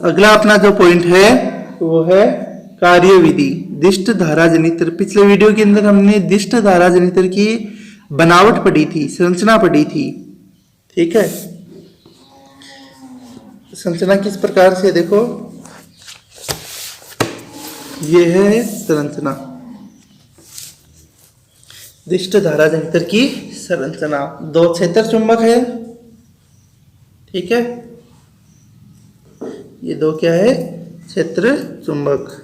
अगला अपना जो पॉइंट है वो है कार्यविधि। दिष्ट धारा जनित्र। पिछले वीडियो के अंदर हमने दिष्ट धारा जनित्र की बनावट पढ़ी थी, संरचना पढ़ी थी। ठीक है, संरचना किस प्रकार से, देखो ये है संरचना, दिष्ट धारा जनित्र की संरचना। दो क्षेत्र चुंबक है, ठीक है, ये दो क्या है, क्षेत्र चुंबक।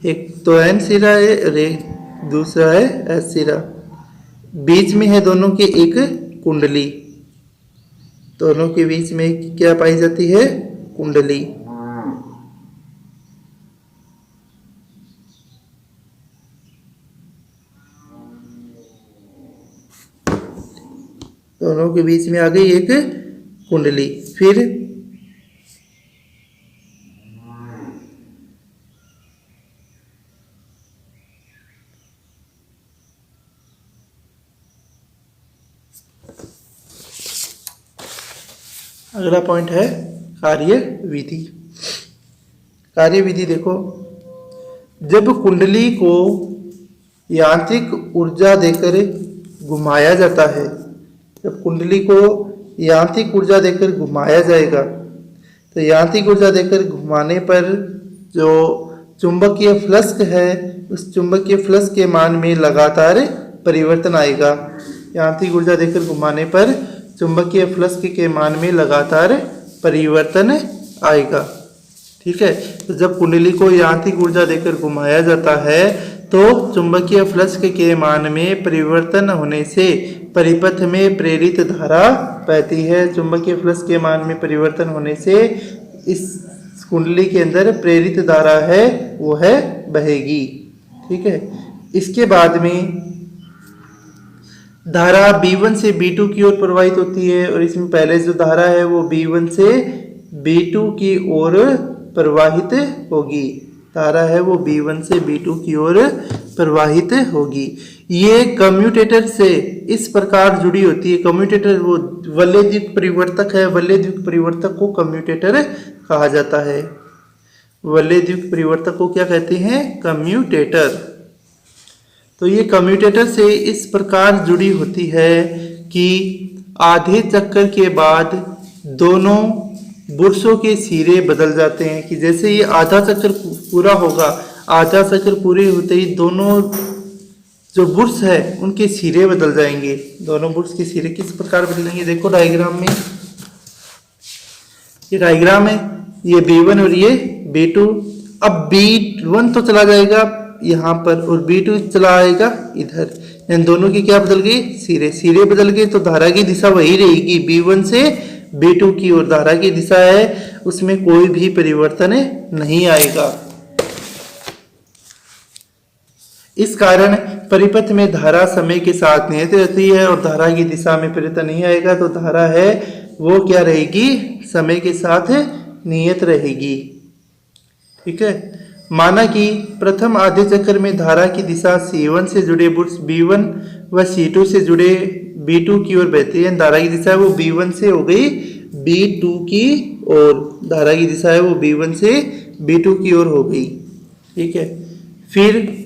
एक तो एन सिरा है और एक दूसरा है एस सिरा। बीच में है दोनों के एक कुंडली, दोनों के बीच में क्या पाई जाती है, कुंडली। दोनों के बीच में आ गई एक कुंडली। फिर अगला पॉइंट है कार्य विधि। कार्य विधि देखो, जब कुंडली को यांत्रिक ऊर्जा देकर घुमाया जाता है, जब कुंडली को यांत्रिक ऊर्जा देकर घुमाया जाएगा तो यांत्रिक ऊर्जा देकर घुमाने पर जो चुंबकीय फ्लक्स है उस चुंबकीय फ्लक्स के मान में लगातार परिवर्तन आएगा। यांत्रिक ऊर्जा देकर घुमाने पर चुंबकीय फ्लक्स के मान में लगातार परिवर्तन आएगा। ठीक है, तो जब कुंडली को यांत्रिक ऊर्जा देकर घुमाया जाता है तो चुंबकीय फ्लक्स के मान में परिवर्तन होने से परिपथ में प्रेरित धारा बहती है। चुंबकीय फ्लक्स के मान में परिवर्तन होने से इस कुंडली के अंदर प्रेरित धारा है वो है बहेगी। ठीक है, इसके बाद में धारा B1 से B2 की ओर प्रवाहित होती है और इसमें पहले जो धारा है वो B1 से B2 की ओर प्रवाहित होगी। धारा है वो B1 से B2 की ओर प्रवाहित होगी। ये कम्यूटेटर से इस प्रकार जुड़ी होती है। कम्यूटेटर वो वलयद्विक परिवर्तक है, वलयद्विक परिवर्तक को कम्यूटेटर कहा जाता है। वलयद्विक परिवर्तक को क्या कहते हैं, कम्यूटेटर। तो ये कम्यूटेटर से इस प्रकार जुड़ी होती है कि आधे चक्कर के बाद दोनों बुर्सों के सिरे बदल जाते हैं। कि जैसे ये आधा चक्कर पूरा होगा, आधा चक्कर पूरे होते ही दोनों जो बुर्स है उनके सिरे बदल जाएंगे। दोनों बुर्स के सिरे किस प्रकार बदलेंगे, देखो डायग्राम में, ये डायग्राम है, ये B1 और ये B2। अब B1 तो चला जाएगा यहाँ पर और B2 चला आएगा इधर, इन दोनों की क्या बदल गई, सिरे। सिरे बदल गए तो धारा की दिशा वही रहेगी, B1 से B2 की ओर धारा की दिशा है, उसमें कोई भी परिवर्तन नहीं आएगा। इस कारण परिपथ में धारा समय के साथ नियत रहती है और धारा की दिशा में परिवर्तन नहीं आएगा तो धारा है वो क्या रहेगी, समय के साथ नियत रहेगी। ठीक है, माना कि प्रथम आधे चक्कर में धारा की दिशा C1 से जुड़े बुर्स B1 व C2 से जुड़े B2 की ओर बहती है। धारा की दिशा है वो B1 से हो गई B2 की ओर, धारा की दिशा है वो B1 से B2 की ओर हो गई। ठीक है, फिर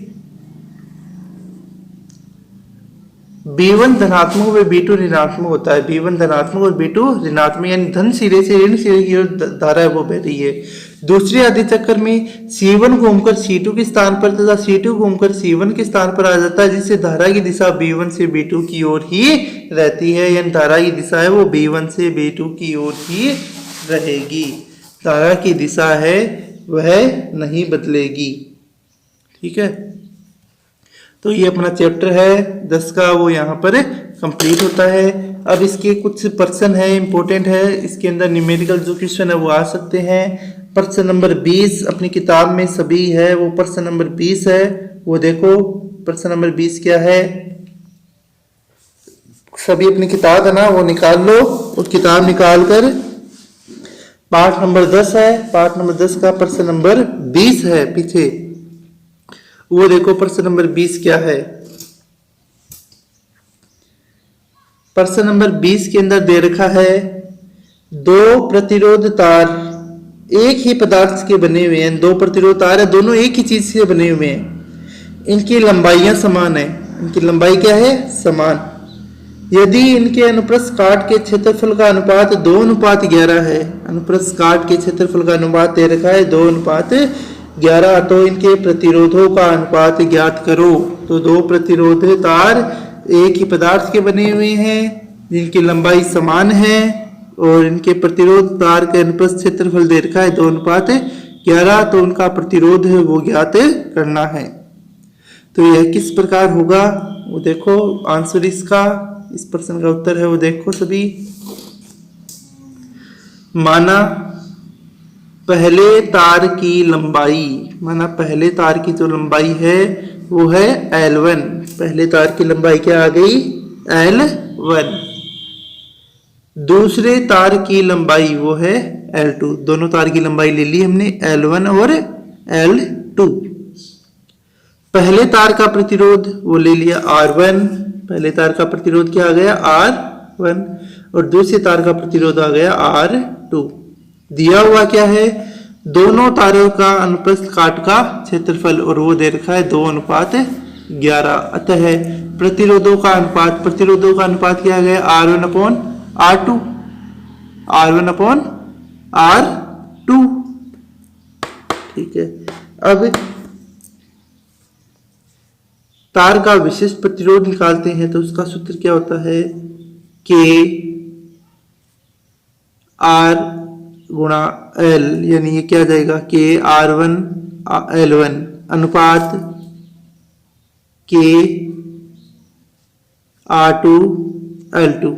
B1 धनात्मक व B2 ऋणात्मक होता है। B1 धनात्मक और B2 ऋणात्मक, यानी धन सिरे से ऋण सिरे की ओर धारा है वो बह रही है। दूसरे आधे चक्कर में C1 घूमकर C2 के स्थान पर तथा C2 घूमकर C1 के स्थान पर आ जाता है, जिससे धारा की दिशा B1 से B2 की ओर ही रहती है। यानी धारा की दिशा है वो B1 से B2 की ओर ही रहेगी, धारा की दिशा है वह नहीं बदलेगी। ठीक है, तो ये अपना चैप्टर है 10 का वो यहाँ पर कंप्लीट होता है। अब इसके कुछ प्रश्न है इंपॉर्टेंट है, इसके अंदर न्यूमेरिकल जो क्वेश्चन है वो आ सकते हैं। प्रश्न नंबर 20 अपनी किताब में सभी है, वो प्रश्न नंबर 20 है, वो देखो प्रश्न नंबर 20 क्या है, सभी अपनी किताब है ना वो निकाल लो और किताब निकाल कर पाठ नंबर 10 है, पाठ नंबर 10 का प्रश्न नंबर 20 है पीछे, वो देखो प्रश्न नंबर 20 क्या है। प्रश्न नंबर 20 के अंदर दे रखा है दो प्रतिरोध तार एक ही पदार्थ के बने हुए हैं, दो प्रतिरोध तार है, दोनों एक ही चीज से बने हुए हैं, इनकी लंबाइयां समान है, इनकी लंबाई क्या है, समान। यदि इनके अनुप्रस्थ काट के क्षेत्रफल का अनुपात 2:11 है, अनुप्रस्थ काट के क्षेत्रफल का अनुपात दे रखा है 2:11, तो इनके प्रतिरोधों का अनुपात ज्ञात करो। तो दो प्रतिरोध तार एक ही पदार्थ के बने हुए हैं, जिनकी लंबाई समान है, और इनके प्रतिरोध तार के अनुप्रस्थ क्षेत्रफल दे रखा है 2:11, तो उनका प्रतिरोध है वो ज्ञात करना है। तो यह किस प्रकार होगा वो देखो, आंसर इसका, इस प्रश्न का उत्तर है वो देखो सभी। माना पहले तार की लंबाई, माना पहले तार की जो लंबाई है वो है L1, पहले तार की लंबाई क्या आ गई, L1। दूसरे तार की लंबाई वो है L2, दोनों तार की लंबाई ले ली हमने L1 और L2। पहले तार का प्रतिरोध वो ले लिया R1, पहले तार का प्रतिरोध क्या आ गया R1, और दूसरे तार का प्रतिरोध आ गया R2। दिया हुआ क्या है, दोनों तारों का अनुप्रस्थ काट का क्षेत्रफल, और वो दे रखा है 2:11। अतः प्रतिरोधों का अनुपात क्या आ गया, R1/R2, R1/R2। ठीक है। अब तार का विशिष्ट प्रतिरोध निकालते हैं, तो उसका सूत्र क्या होता है, K R गुणा L, यानी ये क्या आ जाएगा, K R1 L1 अनुपात K R2 L2।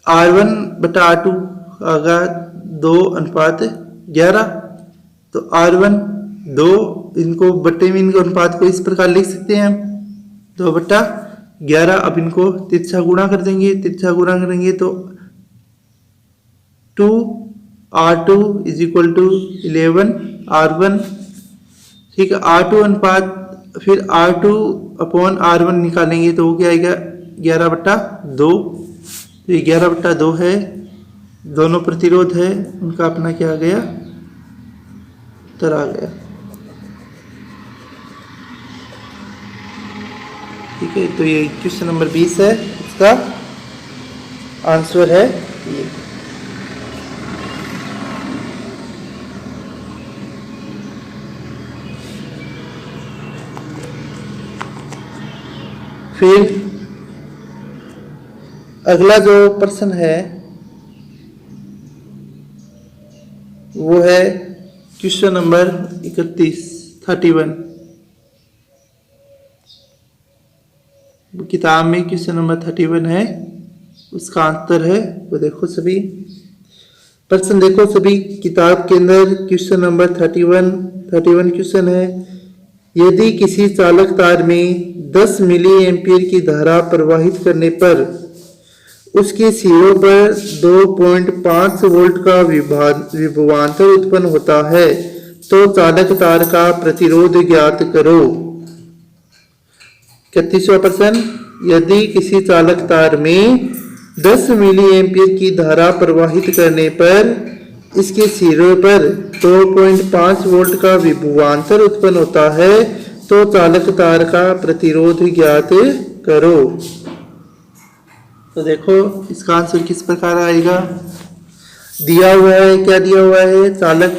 R1/R2 आगा 2:11, तो R1 2, इनको बट्टे में इनको अनुपात को इस प्रकार लिख सकते हैं हम 2/11। अब इनको तिरछा गुणा कर देंगे, तिरछा गुणा करेंगे तो 2R2 = 11 R1। ठीक है, R2 अनुपात, फिर R2/R1 निकालेंगे तो वो क्या आएगा, 11/2। तो ये 11/2 है, दोनों प्रतिरोध है, उनका अपना क्या आ गया, उत्तर आ गया। ठीक है, तो ये क्वेश्चन नंबर 20 है, इसका आंसर है ये। फिर अगला जो प्रश्न है वो है क्वेश्चन नंबर 31 किताब में क्वेश्चन नंबर 31 है, उसका आंसर है वो देखो सभी। प्रश्न देखो सभी, किताब के अंदर क्वेश्चन नंबर 31 क्वेश्चन है, यदि किसी चालक तार में 10 मिली एम्पीयर की धारा प्रवाहित करने पर उसके सिरों पर 2.5 वोल्ट का विभवांतर उत्पन्न होता है, तो चालक तार का प्रतिरोध ज्ञात करो। 31वां प्रश्न, यदि किसी चालक तार में 10 मिली एम्पीयर की धारा प्रवाहित करने पर इसके सिरों पर 2.5 वोल्ट का विभवांतर उत्पन्न होता है, तो चालक तार का प्रतिरोध ज्ञात करो। तो देखो इसका आंसर किस प्रकार आएगा, दिया हुआ है, क्या दिया हुआ है, चालक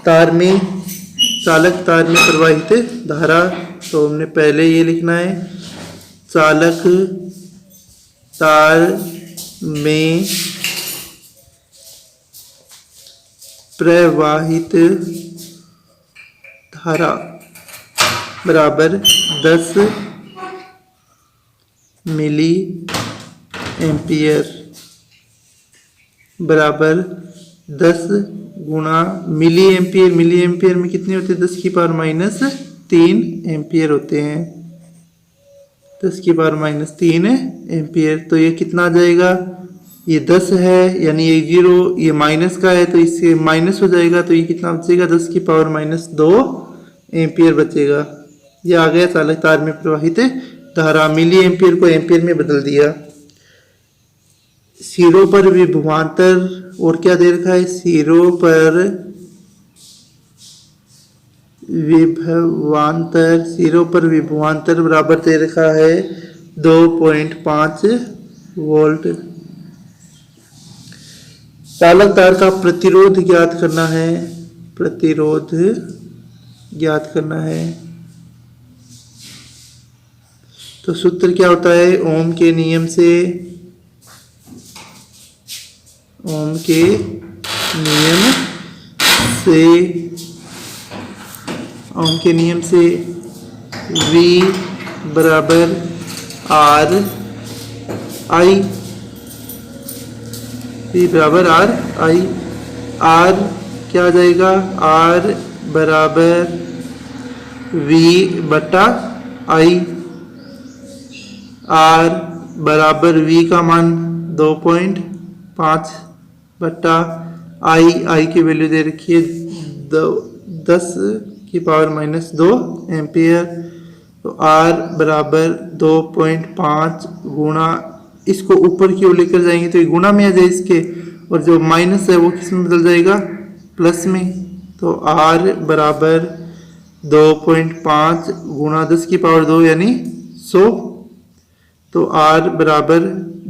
तार में प्रवाहित धारा, तो हमने पहले ये लिखना है, चालक तार में प्रवाहित धारा बराबर 10 मिली एम्पियर बराबर 10 गुणा मिली एम्पियर में कितने होते हैं, 10⁻³ एम्पियर होते हैं, 10⁻³ एम्पियर। तो ये कितना आ जाएगा, ये 10 है, यानी ये 0, ये माइनस का है तो इससे माइनस हो जाएगा, तो ये कितना बचेगा, 10⁻² एम्पियर बचेगा। ये आ गया चालक तार में प्रवाहित धारा। मिली एम्पियर को एम्पियर में बदल दिया। सिरों पर विभवांतर और क्या दे रखा है, सिरों पर विभवांतर बराबर दे रखा है 2.5 वोल्ट। चालक तार का प्रतिरोध ज्ञात करना है, प्रतिरोध ज्ञात करना है। तो सूत्र क्या होता है, ओम के नियम से, ओम के नियम से, ओम के नियम से V बराबर R I, V बराबर R I। R क्या आ जाएगा, R बराबर V बटा I। R बराबर V का मान 2.5 बटा I की वैल्यू दे रखी है 10⁻⁻2 एम्पियर। तो R बराबर 2.5 गुणा, इसको ऊपर की ओर लेकर जाएंगे तो ये गुणा में आ जाए इसके, और जो माइनस है वो किस में बदल जाएगा, प्लस में। तो R बराबर 2.5 गुणा 10⁻2 यानी 100। तो R बराबर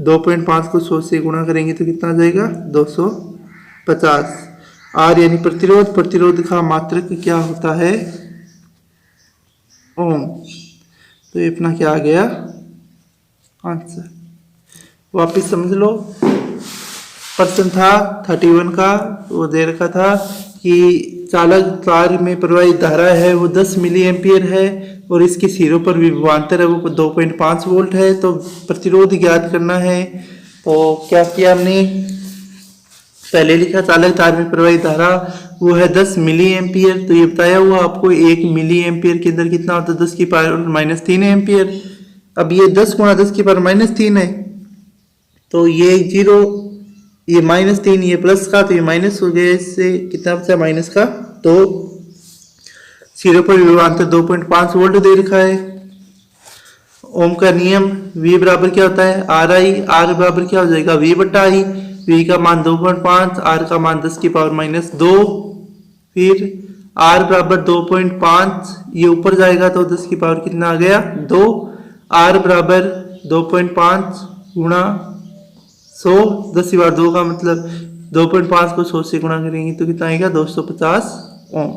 2.5 को 100 से गुणा करेंगे तो कितना आ जाएगा, 250। R यानी प्रतिरोध, प्रतिरोध का मात्रक क्या होता है, ओम। तो ये अपना क्या आ गया, आंसर। वापिस समझ लो, प्रश्न था 31 का, वो दे रखा था कि चालक तार में प्रवाहित धारा है वो 10 मिली एम्पियर है और इसके सिरों पर विभवांतर है वो 2.5 वोल्ट है। तो प्रतिरोध ज्ञात करना है। तो क्या किया हमने, पहले लिखा चालक तार में प्रवाहित धारा वो है 10 मिली एम्पियर। तो ये बताया हुआ आपको 1 मिली एम्पियर के अंदर कितना होता है, 10⁻³ एम्पियर। अब ये 10 गुणा 10⁻³ है, तो ये 0, ये -3, ये प्लस का, तो ये माइनस हो गया, इससे कितना बचा, माइनस का। तो सिरों पर विभवांतर 2.5 वोल्ट दे रखा है। ओम का नियम, V बराबर क्या होता है, RI। R बराबर क्या हो जाएगा, V बटा I। V का मान 2.5, R का मान 10⁻²। फिर R बराबर 2.5, ये ऊपर जाएगा तो 10 की पावर कितना आ गया, 2। R बराबर 2.5 गुणा 100, 10⁻2 का मतलब 2.5 को 100 से गुणा करेंगे तो कितना आएगा, 250 ओम।